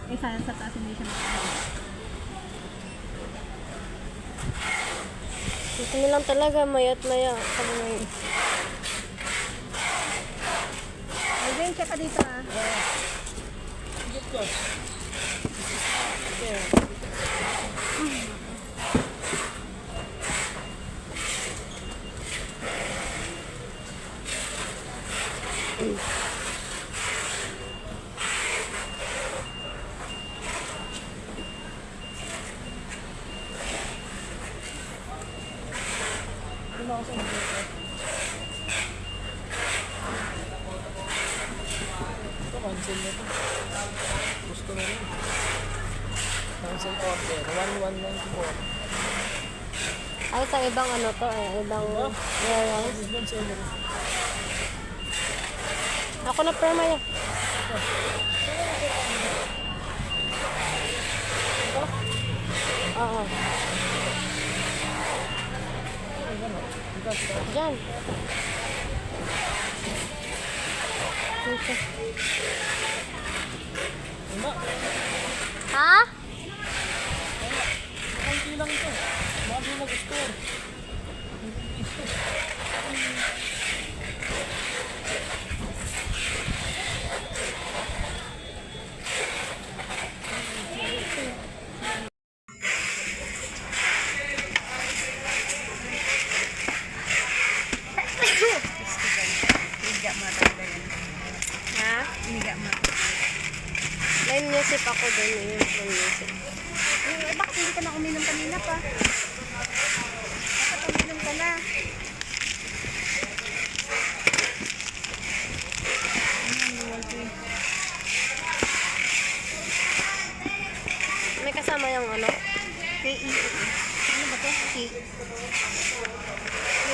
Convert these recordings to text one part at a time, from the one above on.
Eh, sana sa taas hindi siya makakaya. Ito na lang talaga, maya't maya. Pag may... Alvin, check ka dito ah. Ito, cancel na ito. Gusto na rin. Cancel order. 1194. Ay, sa ibang ano to eh. Ibang warehouse. This one, same rin. Ako na perma yan. Oo. Diyan. Dito. Wala. Ha? Kunti lang ito. Baka di nag-gusto. Higa mo talaga yan. Ha? Higa mo. May music ako dun. Yung music. Eh, bakit hindi ka na uminom kanina pa? Bakit uminom ka na? May kasama yung ano? K-E. Ano ba to? K. K.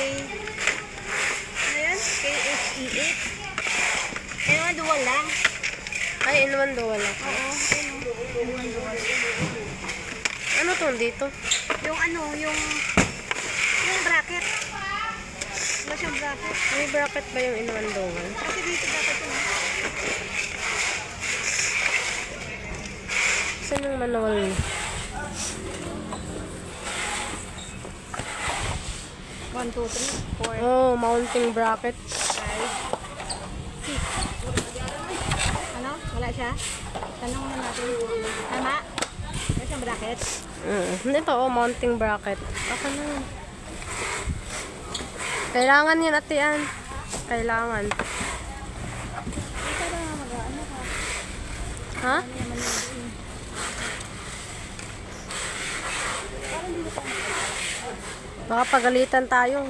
Ano yan? K-H-E-8. Ano nga, duwal lang. Ay, inuman do wala. Oo, ano. Duwal, duwal. Ano to dito? Yung ano, yung bracket. Wala siyang bracket. May bracket ba yung inuman do wala? Kasi dito dapat yun. Saan yung manual niya? 1, 2, 3, 4, Oh, mounting bracket. 5, 6. Ano? Wala siya? Tanong na natin. Tama? Wala siyang bracket? Ito, oh, mounting bracket. Baka na yun. Kailangan yun, ate Ann. Kailangan. Ito na mag-ano ka. Ha? Ano naman yun? Parang dito pa. Baka pagalitan tayo.